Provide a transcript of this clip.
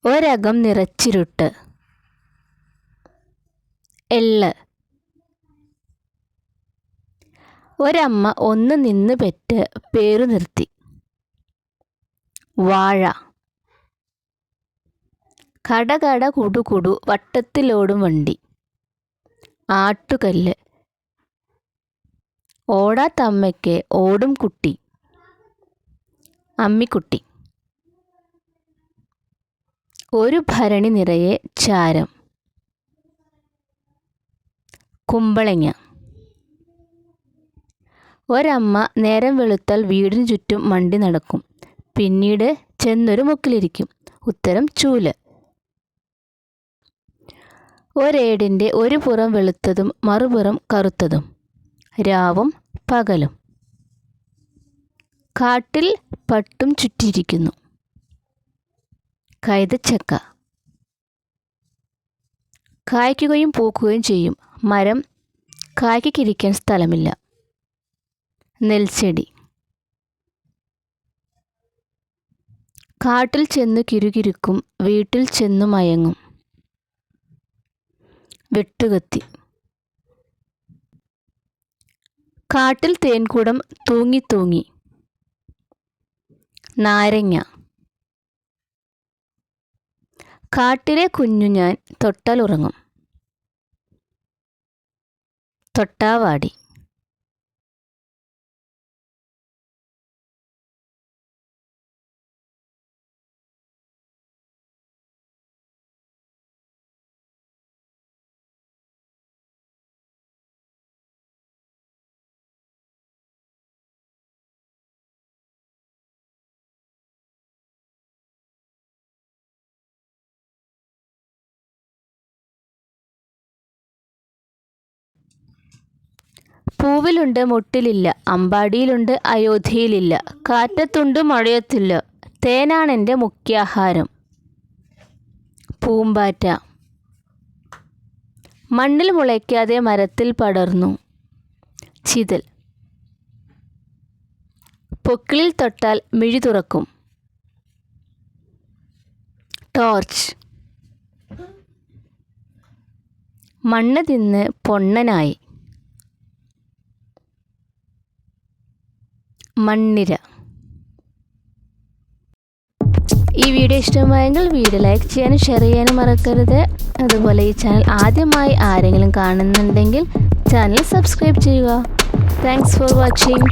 ഒരകം നിറച്ചിരുട്ട്. എള്ള്. ഒരമ്മ ഒന്ന് നിന്ന് പെറ്റ് പേരു നിർത്തി. വാഴ. കടകട കുടുകുടു വട്ടത്തിലോടും വണ്ടി. ആട്ടുകല്ല്. ഓടാത്തമ്മയ്ക്ക് ഓടും കുട്ടി. അമ്മിക്കുട്ടി. ഒരു ഭരണി നിറയെ ചാരം. കുമ്പളങ്ങ. ഒരമ്മ നേരം വെളുത്താൽ വീടിനു ചുറ്റും മണ്ടി നടക്കും. പിന്നീട് ചെന്നൊരു മുക്കിലിരിക്കും. ഉത്തരം ചൂല്. ഒരേടിൻ്റെ ഒരു പുറം വെളുത്തതും മറുപുറം കറുത്തതും. രാവും പകലും. കാട്ടിൽ പട്ടും ചുറ്റിയിരിക്കുന്നു. കൈതച്ചക്ക. കായ്ക്കുകയും പൂക്കുകയും ചെയ്യും. മരം കായ്ക്കിരിക്കാൻ സ്ഥലമില്ല. നെൽച്ചെടി. കാട്ടിൽ ചെന്നു കിരുകിരുക്കും, വീട്ടിൽ ചെന്നു മയങ്ങും. വെട്ടുകത്തി. കാട്ടിൽ തേൻകുടം തൂങ്ങി തൂങ്ങി. നാരങ്ങ. കാട്ടിലെ കുഞ്ഞു ഞാൻ തൊട്ടാൽ ഉറങ്ങും. തൊട്ടാവാടി. പൂവിലുണ്ട് മുട്ടിലില്ല, അമ്പാടിയിലുണ്ട് അയോധ്യയിലില്ല. കാറ്റത്തുണ്ട് മഴയത്തില്ല, തേനാണെൻ്റെ മുഖ്യാഹാരം. പൂമ്പാറ്റ. മണ്ണിൽ മുളയ്ക്കാതെ മരത്തിൽ പടർന്നു. ചിതൽ. പൊക്കിളിൽ തൊട്ടാൽ മിഴി തുറക്കും. ടോർച്ച്. മണ്ണ് തിന്ന് പൊണ്ണനായി. മണ്ണിര. ഈ വീഡിയോ ഇഷ്ടമായെങ്കിൽ വീഡിയോ ലൈക്ക് ചെയ്യാനും ഷെയർ ചെയ്യാനും മറക്കരുത്. അതുപോലെ ഈ ചാനൽ ആദ്യമായി ആരെങ്കിലും കാണുന്നുണ്ടെങ്കിൽ ചാനൽ സബ്സ്ക്രൈബ് ചെയ്യുക. Thanks for watching.